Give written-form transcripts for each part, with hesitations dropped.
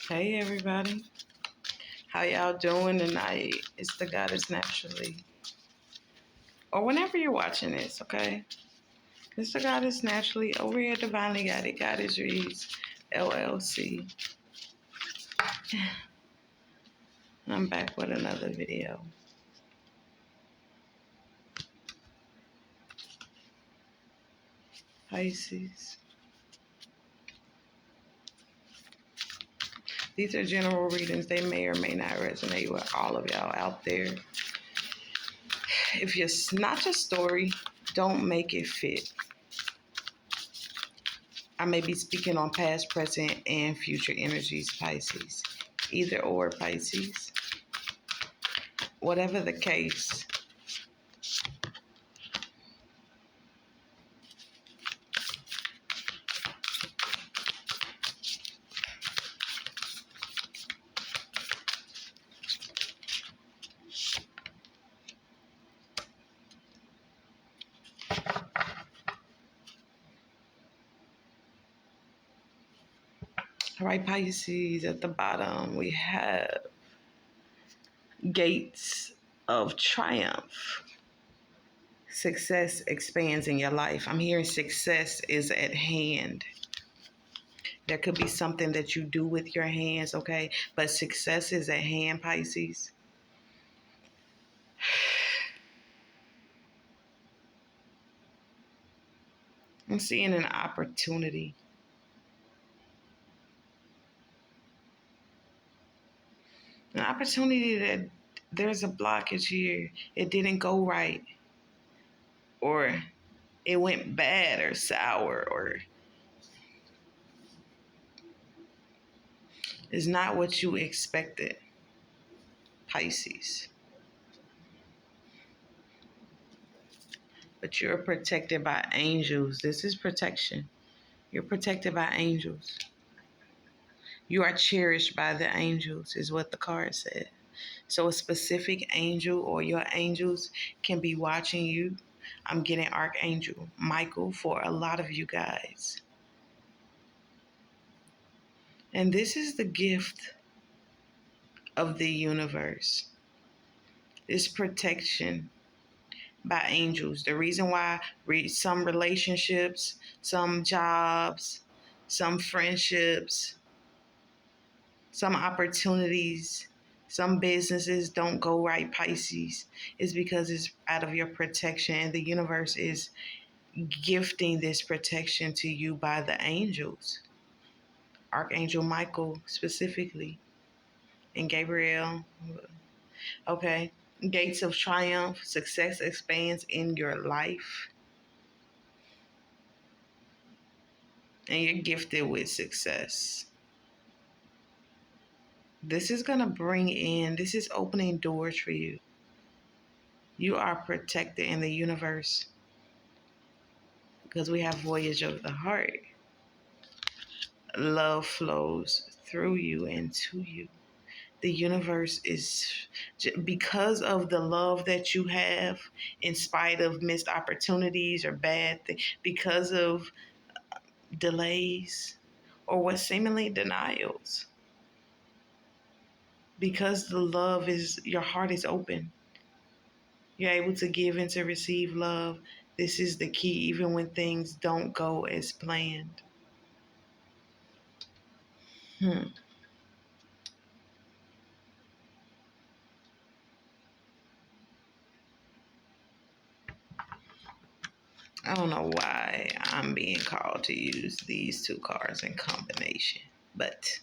Hey everybody, how y'all doing tonight? It's the Goddess Naturally, or whenever you're watching this, okay? It's the Goddess Naturally over here, Divinely Guided Goddess Reads LLC. I'm back with another video. Pisces. These are general readings. They may or may not resonate with all of y'all out there. If it's not your story, don't make it fit. I may be speaking on past, present, and future energies, Pisces. Either or, Pisces. Whatever the case. All right, Pisces, at the bottom, we have gates of triumph. Success expands in your life. I'm hearing success is at hand. There could be something that you do with your hands, okay? But success is at hand, Pisces. I'm seeing an opportunity. An opportunity that there's a blockage here. It didn't go right. Or it went bad or sour or it's not what you expected, Pisces. But you're protected by angels. This is protection. You're protected by angels. You are cherished by the angels, is what the card said. So a specific angel or your angels can be watching you. I'm getting Archangel Michael for a lot of you guys. And this is the gift of the universe. This protection by angels. The reason why some relationships, some jobs, some friendships, some opportunities, some businesses don't go right, Pisces, is because it's out of your protection, and the universe is gifting this protection to you by the angels. Archangel Michael specifically, and Gabriel. Okay. Gates of triumph, success expands in your life. And you're gifted with success. This is going to this is opening doors for you. You are protected in the universe because we have voyage of the heart. Love flows through you and to you. The universe is, because of the love that you have, in spite of missed opportunities or bad things, because of delays or what seemingly denials, because the love is, your heart is open. You're able to give and to receive love. This is the key, even when things don't go as planned. I don't know why I'm being called to use these two cards in combination, but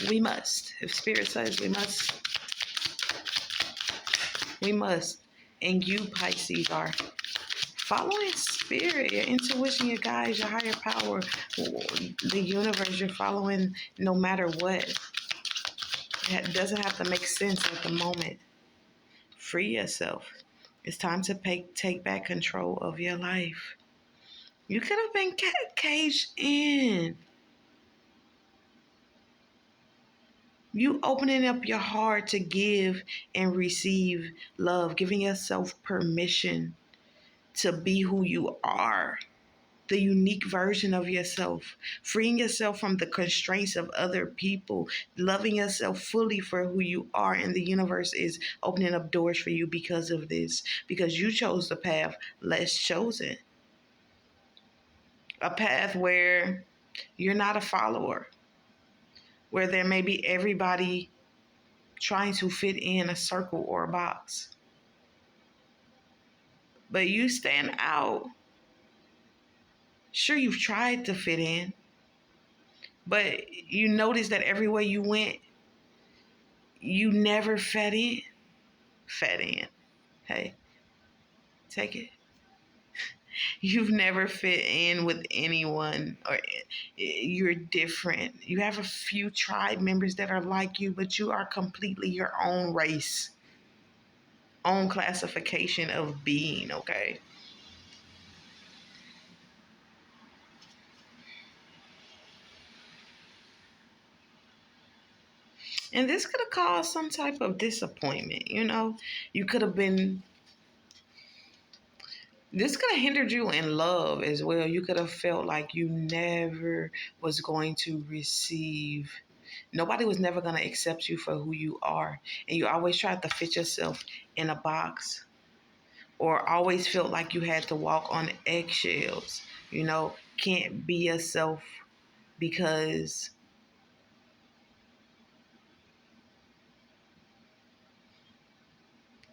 we must. If Spirit says we must, we must. And you, Pisces, are following Spirit, your intuition, your guides, your higher power, the universe. You're following no matter what. It doesn't have to make sense at the moment. Free yourself. It's time to take back control of your life. You could have been caged in. You opening up your heart to give and receive love, giving yourself permission to be who you are. the unique version of yourself, freeing yourself from the constraints of other people, loving yourself fully for who you are. And the universe is opening up doors for you because of this, because you chose the path less chosen, a path where you're not a follower, where there may be everybody trying to fit in a circle or a box. But you stand out. Sure, you've tried to fit in, but you notice that everywhere you went, you never fed in. Fed in. Hey, take it. You've never fit in with anyone, or you're different. You have a few tribe members that are like you, but you are completely your own race, own classification of being, okay? And this could have caused some type of disappointment, you know? You could have been, this could have hindered you in love as well. You could have felt like you never was going to receive, nobody was never going to accept you for who you are. And you always tried to fit yourself in a box, or always felt like you had to walk on eggshells, you know, can't be yourself because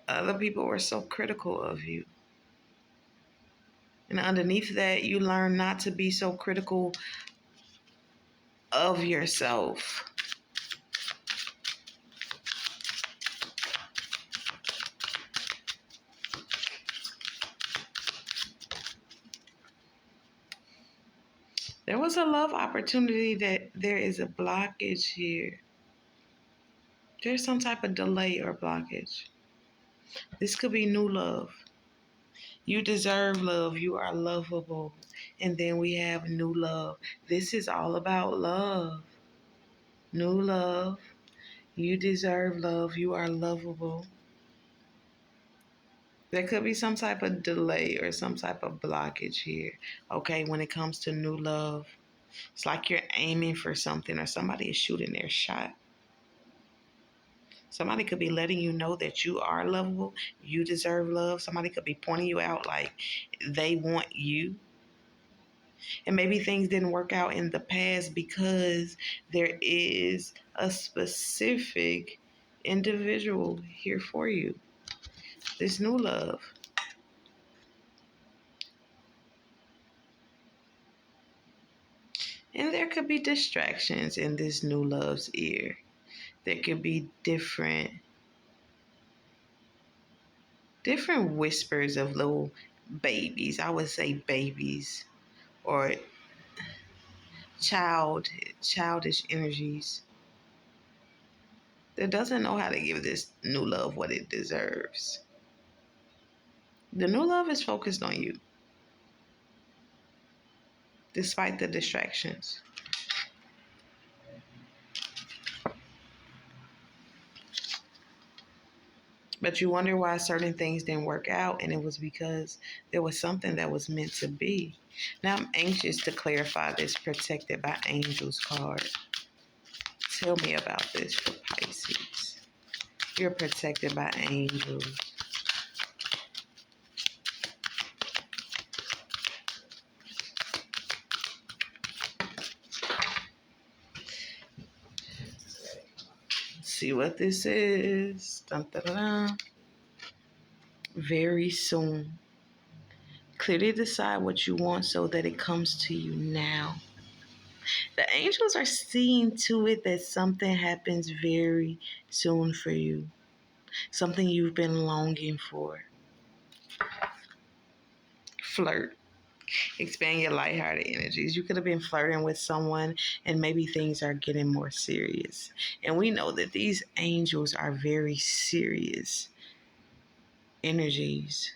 other people were so critical of you. And underneath that, you learn not to be so critical of yourself. There was a love opportunity that there is a blockage here. There's some type of delay or blockage. This could be new love. You deserve love. You are lovable. And then we have new love. This is all about love. New love. You deserve love. You are lovable. There could be some type of delay or some type of blockage here. Okay, when it comes to new love, it's like you're aiming for something, or somebody is shooting their shot. Somebody could be letting you know that you are lovable, you deserve love. Somebody could be pointing you out like they want you. And maybe things didn't work out in the past because there is a specific individual here for you. This new love. And there could be distractions in this new love's ear. There could be different whispers of little babies. I would say babies, or childish energies that doesn't know how to give this new love what it deserves. The new love is focused on you, despite the distractions. But you wonder why certain things didn't work out, and it was because there was something that was meant to be. Now I'm anxious to clarify this protected by angels card. Tell me about this for Pisces. You're protected by angels. See what this is. Dun, dun, dun, dun. Very soon. Clearly decide what you want so that it comes to you now. The angels are seeing to it that something happens very soon for you. Something you've been longing for. Flirt. Expand your lighthearted energies. You could have been flirting with someone and maybe things are getting more serious. And we know that these angels are very serious energies.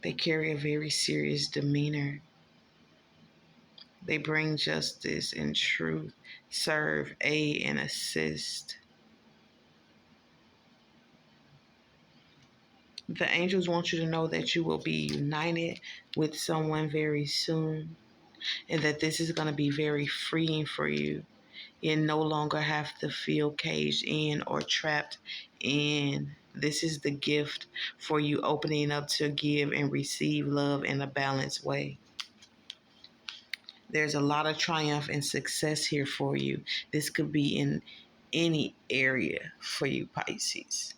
They carry a very serious demeanor. They bring justice and truth, serve, aid, and assist. The angels want you to know that you will be united with someone very soon, and that this is going to be very freeing for you. You no longer have to feel caged in or trapped in. This is the gift for you opening up to give and receive love in a balanced way. There's a lot of triumph and success here for you. This could be in any area for you, Pisces.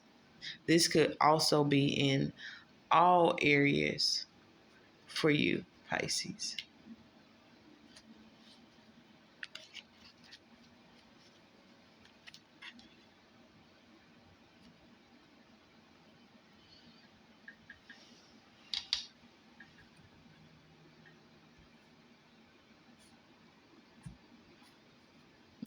This could also be in all areas for you, Pisces.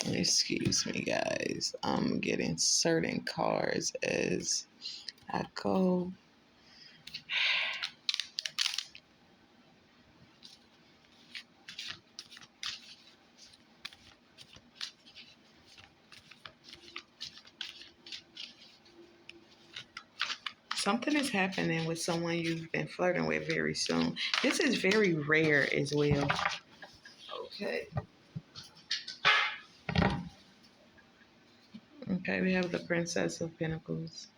Excuse me, guys. I'm getting certain cards as I go. Something is happening with someone you've been flirting with very soon. This is very rare as well. Okay. Okay, we have the Princess of Pentacles.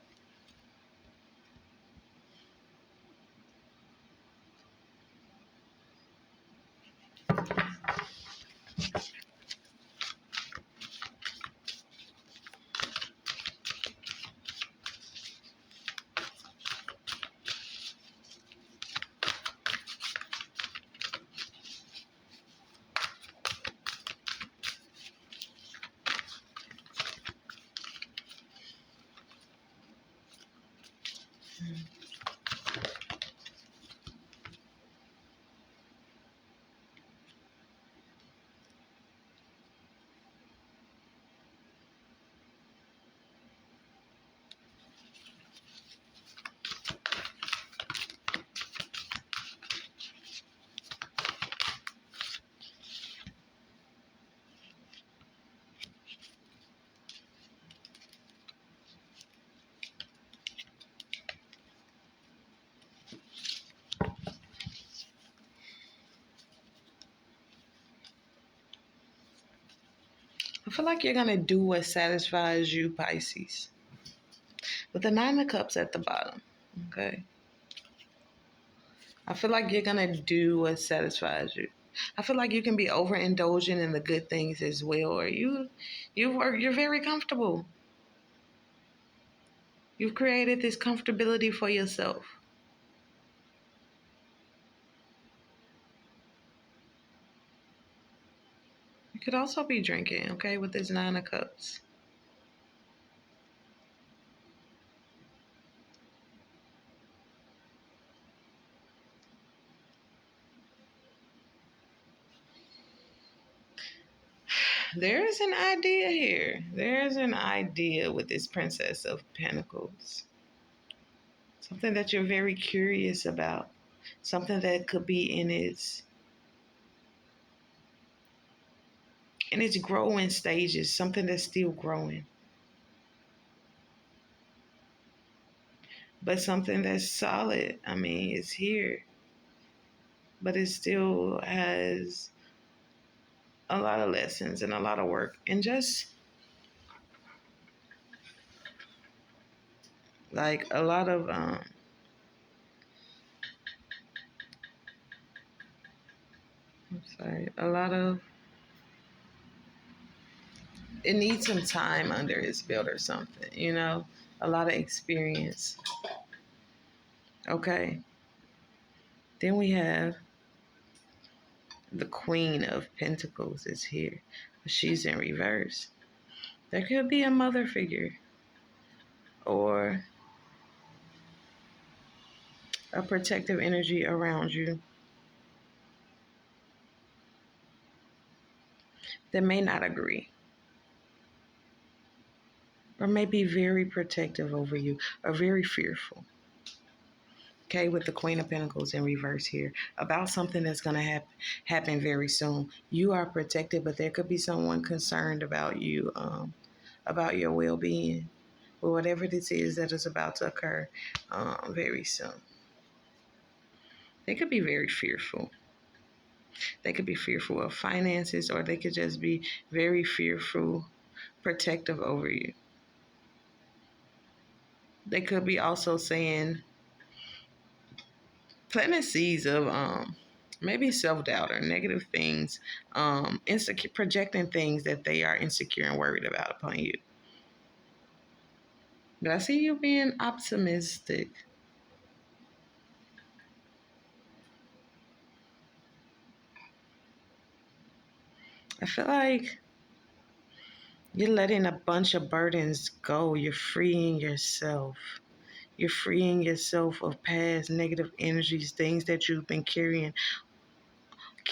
I feel like you're going to do what satisfies you, Pisces. With the Nine of Cups at the bottom. Okay. I feel like you're going to do what satisfies you. I feel like you can be overindulgent in the good things as well, or you're very comfortable. You've created this comfortability for yourself. You could also be drinking, okay, with this Nine of Cups. There's an idea here. There's an idea with this Princess of Pentacles. Something that you're very curious about. Something that could be in its growing stages. Something that's still growing. But something that's solid. I mean, it's here. But it still has a lot of lessons and a lot of work. And just like a lot of a lot of it needs some time under his belt or something, a lot of experience. Okay. Then we have the Queen of Pentacles is here. She's in reverse. There could be a mother figure or a protective energy around you that may not agree or may be very protective over you or very fearful. Okay, with the Queen of Pentacles in reverse here, about something that's going to happen very soon. You are protected, but there could be someone concerned about you, about your well-being, with whatever this is that is about to occur very soon. They could be very fearful. They could be fearful of finances, or they could just be very fearful, protective over you. They could be also saying, planting seeds of maybe self-doubt or negative things, insecure, projecting things that they are insecure and worried about upon you. But I see you being optimistic. I feel like you're letting a bunch of burdens go. You're freeing yourself. You're freeing yourself of past negative energies, things that you've been carrying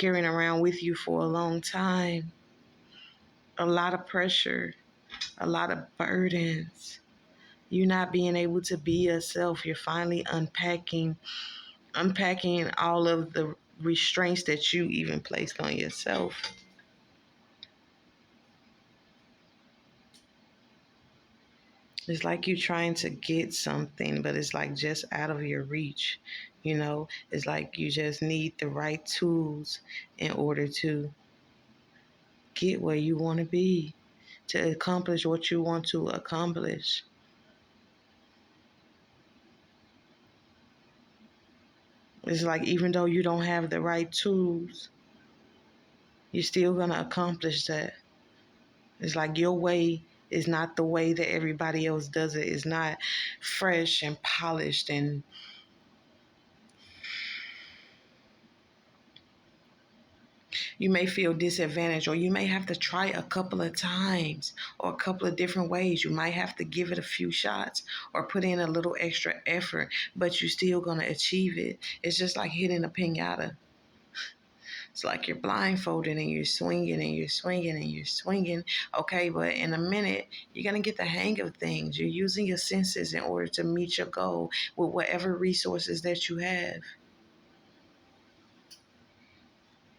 around with you for a long time. A lot of pressure, a lot of burdens. You not being able to be yourself. You're finally unpacking all of the restraints that you even placed on yourself. It's like you trying to get something, but it's like just out of your reach. It's like you just need the right tools in order to get where you want to be, to accomplish what you want to accomplish. It's like even though you don't have the right tools, you're still going to accomplish that. It's like your way is not the way that everybody else does it. It's not fresh and polished, and you may feel disadvantaged, or you may have to try a couple of times or a couple of different ways. You might have to give it a few shots or put in a little extra effort, but you're still going to achieve it. It's just like hitting a pinata. It's like you're blindfolded and you're swinging and you're swinging and you're swinging. Okay, but in a minute, you're going to get the hang of things. You're using your senses in order to meet your goal with whatever resources that you have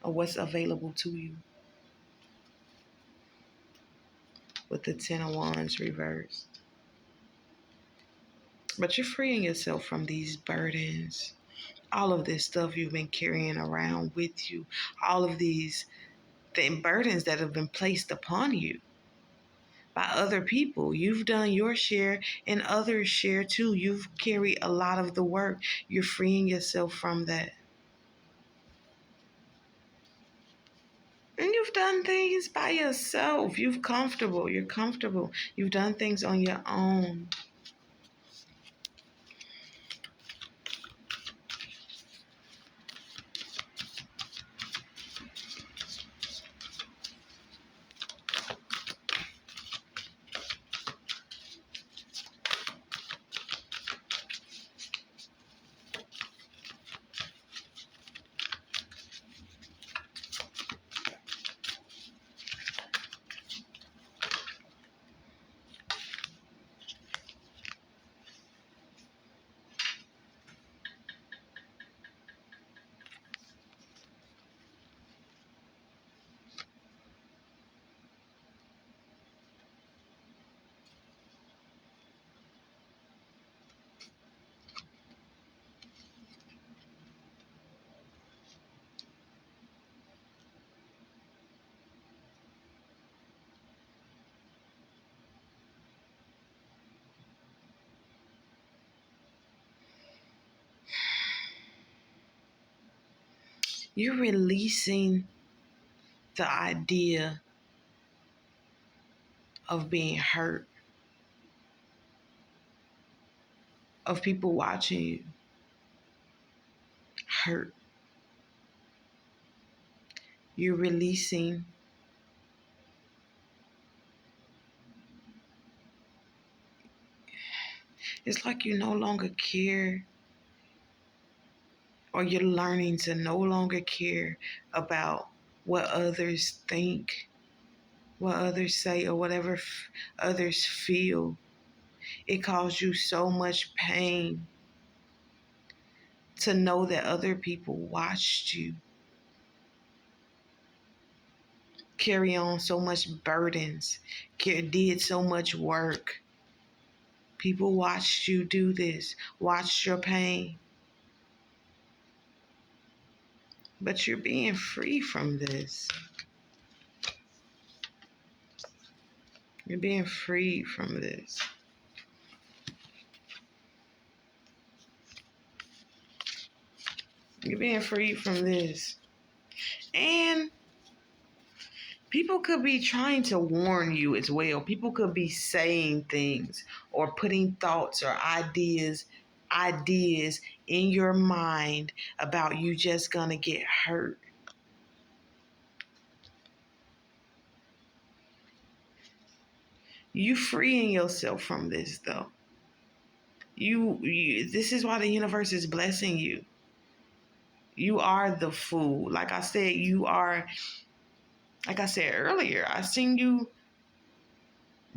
or what's available to you. With the Ten of Wands reversed. But you're freeing yourself from these burdens. All of this stuff you've been carrying around with you. All of these burdens that have been placed upon you by other people. You've done your share and others share too. You've carried a lot of the work. You're freeing yourself from that. And you've done things by yourself. You're comfortable. You've done things on your own. You're releasing the idea of being hurt, of people watching you hurt. You're releasing it's like you no longer care, or you're learning to no longer care about what others think, what others say, or whatever others feel. It caused you so much pain to know that other people watched you carry on so much burdens, did so much work, People watched you do this, watched your pain. But you're being free from this. You're being free from this. You're being free from this. And people could be trying to warn you as well. People could be saying things or putting thoughts or ideas in your mind about you just gonna get hurt. You freeing yourself from this though. You this is why the universe is blessing you. You are the fool. Like I said, like I said earlier, I seen you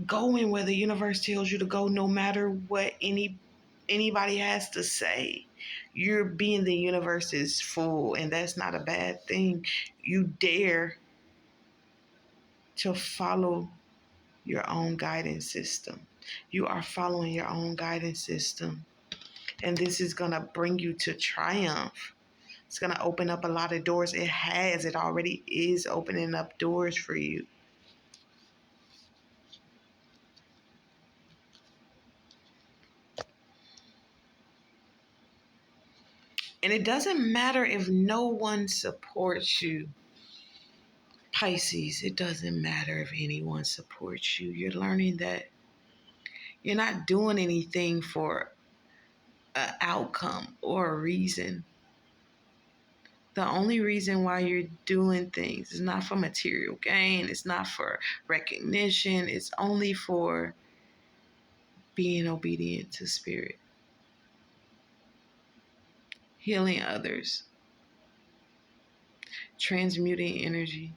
going where the universe tells you to go no matter what anybody has to say. You're being the universe's fool, and that's not a bad thing. You dare to follow your own guidance system. You are following your own guidance system. And this is going to bring you to triumph. It's going to open up a lot of doors. It already is opening up doors for you. And it doesn't matter if no one supports you. Pisces, it doesn't matter if anyone supports you. You're learning that you're not doing anything for an outcome or a reason. The only reason why you're doing things is not for material gain. It's not for recognition. It's only for being obedient to spirit, healing others, transmuting energy.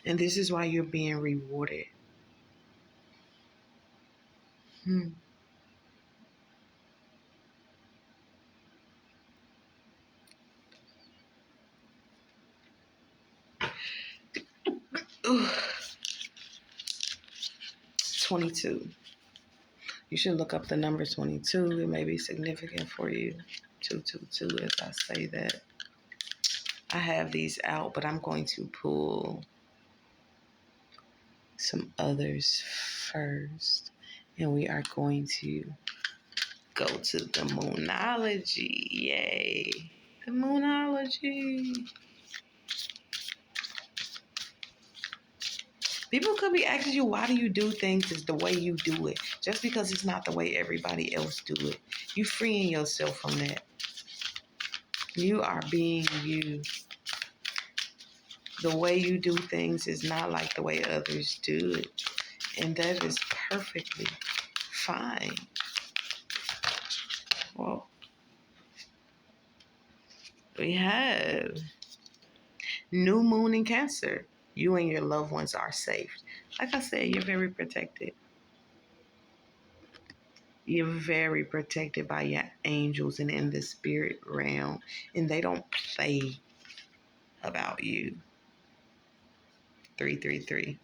And this is why you're being rewarded. 22. You should look up the number 22. It may be significant for you. 222, as I say that. I have these out, but I'm going to pull some others first. And we are going to go to the moonology. Yay. The moonology. People could be asking you, why do you do things is the way you do it? Just because it's not the way everybody else do it. You freeing yourself from that. You are being you. The way you do things is not like the way others do it. And that is perfectly fine. Well, we have new moon in Cancer. You and your loved ones are safe. Like I said, you're very protected. You're very protected by your angels and in the spirit realm. And they don't play about you. 333.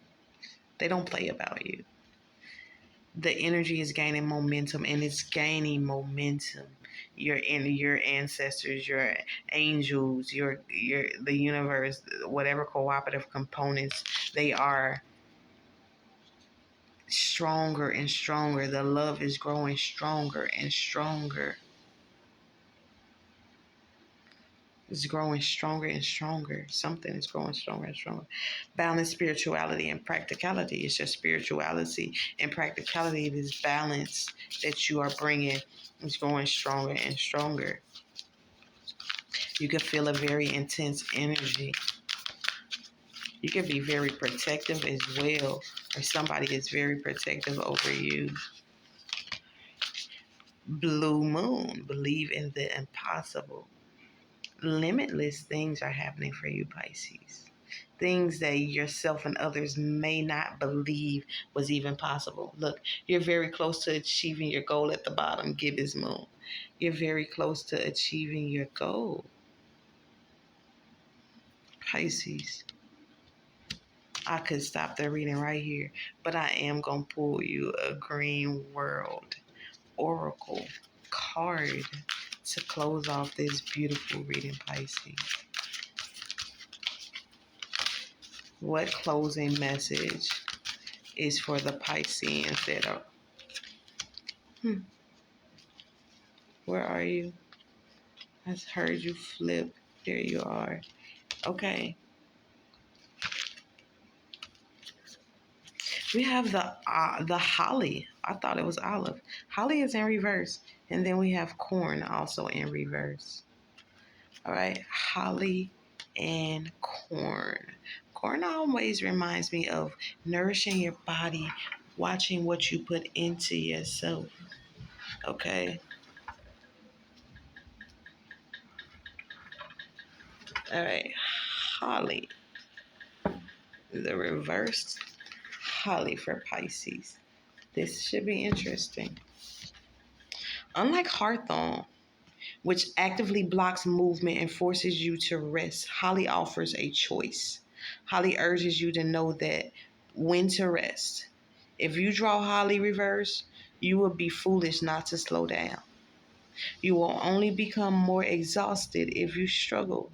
They don't play about you. The energy is gaining momentum, and it's gaining momentum. Your ancestors, your angels, the universe, whatever cooperative components, they are stronger and stronger. The love is growing stronger and stronger. It's growing stronger and stronger. Something is growing stronger and stronger. Balance, spirituality, and practicality. It's your spirituality and practicality. This balance that you are bringing is growing stronger and stronger. You can feel a very intense energy. You can be very protective as well, or somebody is very protective over you. Blue moon. Believe in the impossible. Limitless things are happening for you, Pisces. Things that yourself and others may not believe was even possible. Look, you're very close to achieving your goal at the bottom, Gibbous Moon. You're very close to achieving your goal, Pisces. I could stop the reading right here, but I am going to pull you a Green World Oracle card to close off this beautiful reading, Pisces. What closing message is for the Pisceans that are... Where are you? I heard you flip. There you are. Okay. We have the holly. I thought it was olive. Holly is in reverse. And then we have corn also in reverse. All right. Holly and corn. Corn always reminds me of nourishing your body, watching what you put into yourself. Okay. All right. Holly. The reversed holly for Pisces. This should be interesting. Unlike Hawthorne, which actively blocks movement and forces you to rest, Holly offers a choice. Holly urges you to know that when to rest. If you draw Holly reverse, you will be foolish not to slow down. You will only become more exhausted if you struggle.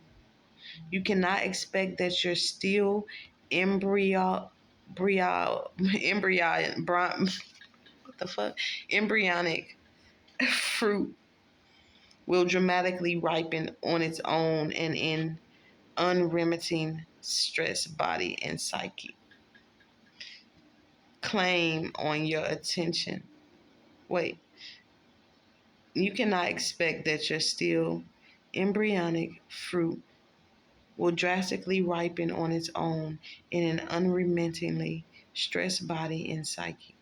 You cannot expect that you're still what the fuck? Embryonic fruit will dramatically ripen on its own and in unremitting stress, body, and psyche. Claim on your attention. Wait, you cannot expect that your still embryonic fruit will drastically ripen on its own in an unremittingly stressed body and psyche.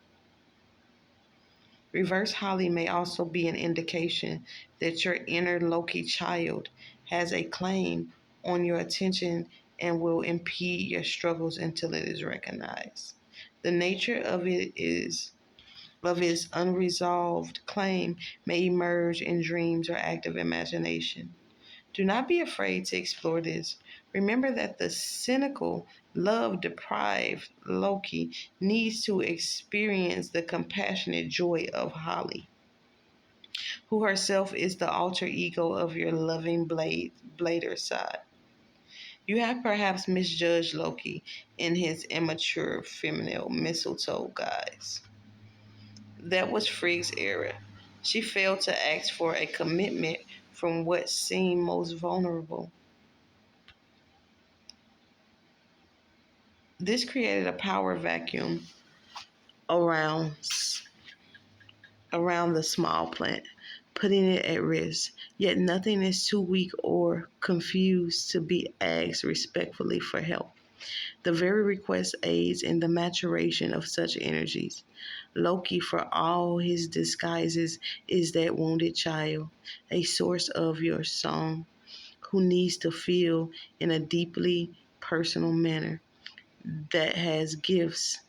Reverse Holly may also be an indication that your inner Loki child has a claim on your attention and will impede your struggles until it is recognized. The nature of its unresolved claim may emerge in dreams or active imagination. Do not be afraid to explore this. Remember that the cynical, love deprived Loki needs to experience the compassionate joy of Holly, who herself is the alter ego of your loving blader side. You have perhaps misjudged Loki in his immature feminine mistletoe guise. That was Frigg's error. She failed to ask for a commitment from what seemed most vulnerable. This created a power vacuum around around the small plant, putting it at risk. Yet nothing is too weak or confused to be asked respectfully for help. The very request aids in the maturation of such energies. Loki, for all his disguises, is that wounded child, a source of your song, who needs to feel in a deeply personal manner that has gifts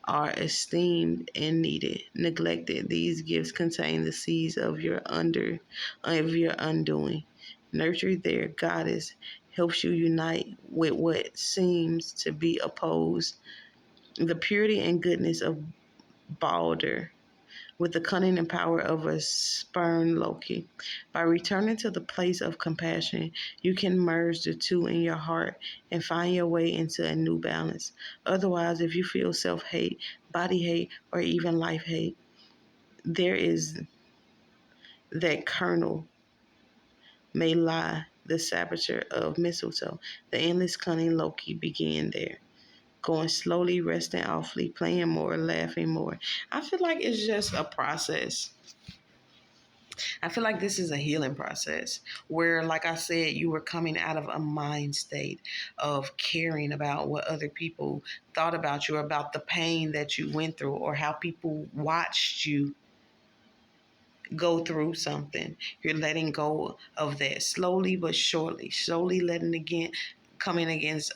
are esteemed and needed. Neglected, these gifts contain the seeds of your undoing. Nurtured there, goddess helps you unite with what seems to be opposed. The purity and goodness of Balder with the cunning and power of a spurned Loki. By returning to the place of compassion, you can merge the two in your heart and find your way into a new balance. Otherwise, if you feel self hate, body hate, or even life hate, there is that kernel may lie the saboteur of mistletoe. The endless cunning Loki began there. Going slowly, resting awfully, playing more, laughing more. I feel like it's just a process. I feel like this is a healing process where, like I said, you were coming out of a mind state of caring about what other people thought about you, or about the pain that you went through, or how people watched you go through something. You're letting go of that slowly but surely, slowly letting again, coming against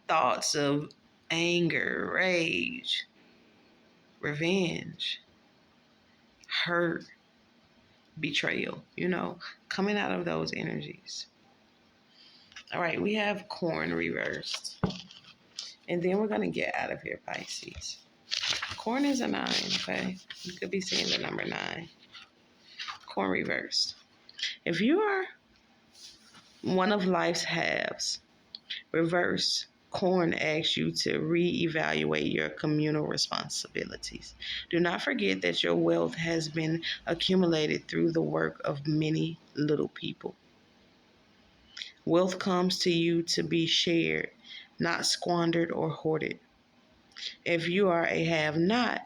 thoughts of anger, rage, revenge, hurt, betrayal, coming out of those energies. All right, we have corn reversed. And then we're going to get out of here, Pisces. Corn is a 9, okay? You could be seeing the number 9. Corn reversed. If you are one of life's halves, reverse corn asks you to reevaluate your communal responsibilities. Do not forget that your wealth has been accumulated through the work of many little people. Wealth comes to you to be shared, not squandered or hoarded. If you are a have not,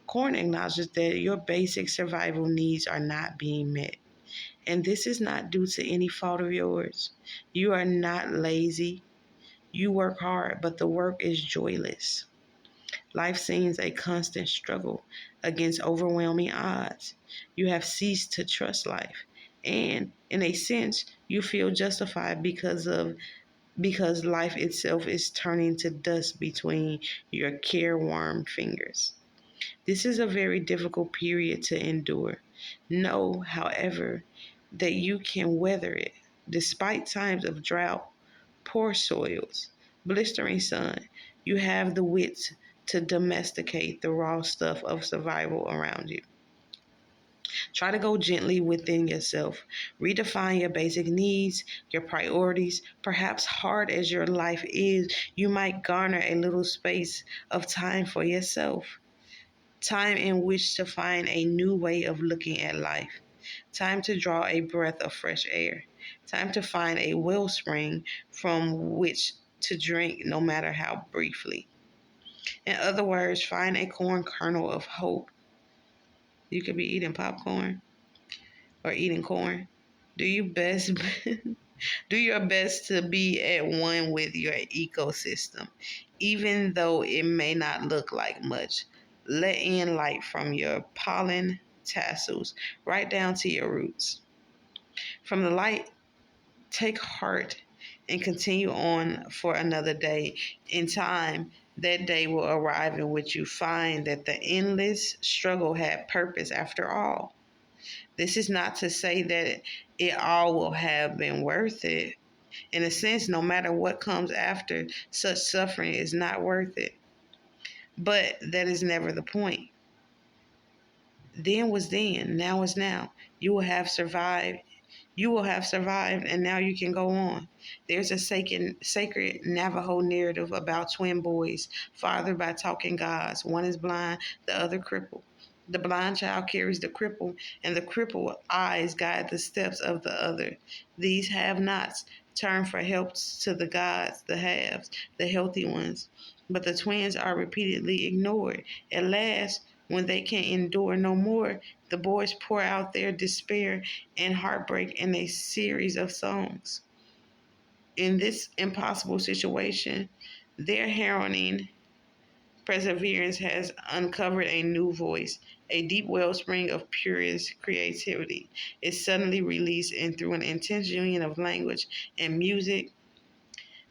corn acknowledges that your basic survival needs are not being met. And this is not due to any fault of yours. You are not lazy. You work hard, but the work is joyless. Life seems a constant struggle against overwhelming odds. You have ceased to trust life. And in a sense, you feel justified because life itself is turning to dust between your careworn fingers. This is a very difficult period to endure. Know, however, that you can weather it. Despite times of drought, poor soils, blistering sun, you have the wit to domesticate the raw stuff of survival around you. Try to go gently within yourself. Redefine your basic needs, your priorities. Perhaps hard as your life is, you might garner a little space of time for yourself. Time in which to find a new way of looking at life. Time to draw a breath of fresh air. Time to find a wellspring from which to drink, no matter how briefly. In other words, find a corn kernel of hope. You could be eating popcorn or eating corn. Do your best do your best to be at one with your ecosystem, even though it may not look like much. Let in light from your pollen tassels right down to your roots. From the light, take heart and continue on for another day. In time, that day will arrive in which you find that the endless struggle had purpose after all. This is not to say that it all will have been worth it. In a sense, no matter what comes after, such suffering is not worth it. But that is never the point. Then was then, now is now. You will have survived. You will have survived, and now you can go on. There's a sacred Navajo narrative about twin boys fathered by talking gods. One is blind, the other crippled. The blind child carries the cripple, and the crippled eyes guide the steps of the other. These have nots turn for help to the gods, the haves, the healthy ones. But the twins are repeatedly ignored. At last, when they can endure no more, the boys pour out their despair and heartbreak in a series of songs. In this impossible situation, their harrowing perseverance has uncovered a new voice, a deep wellspring of purest creativity. Is suddenly released, and through an intense union of language and music,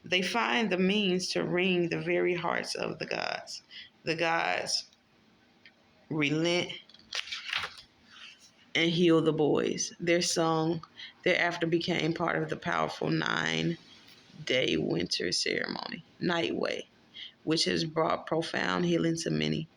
they find the means to wring the very hearts of the gods. The gods relent and heal the boys. Their song thereafter became part of the powerful 9-day winter ceremony, Night Way, which has brought profound healing to many.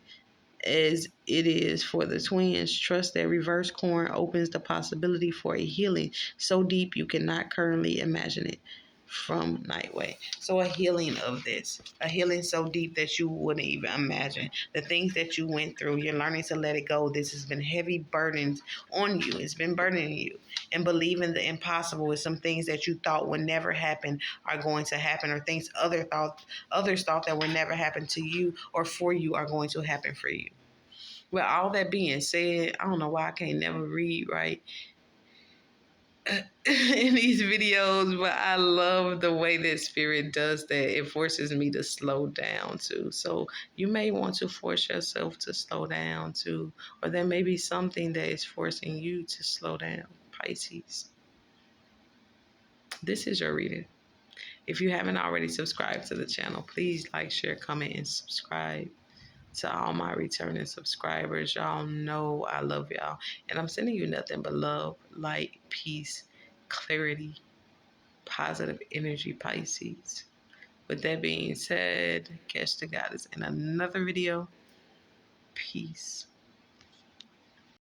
As it is for the twins, trust that reverse corn opens the possibility for a healing so deep you cannot currently imagine it. From Nightway. So a healing of this, a healing so deep that you wouldn't even imagine. The things that you went through, you're learning to let it go. This has been heavy burdens on you. It's been burdening you. And believing the impossible is some things that you thought would never happen are going to happen, or things others thought that would never happen to you or for you are going to happen for you. With all that being said, I don't know why I can't never read right in these videos, but I love the way that spirit does that. It forces me to slow down too. So you may want to force yourself to slow down too, or there may be something that is forcing you to slow down. Pisces, this is your reading. If you haven't already subscribed to the channel, please like, share, comment, and subscribe. To all my returning subscribers, y'all know I love y'all. And I'm sending you nothing but love, light, peace, clarity, positive energy, Pisces. With that being said, catch the goddess in another video. Peace.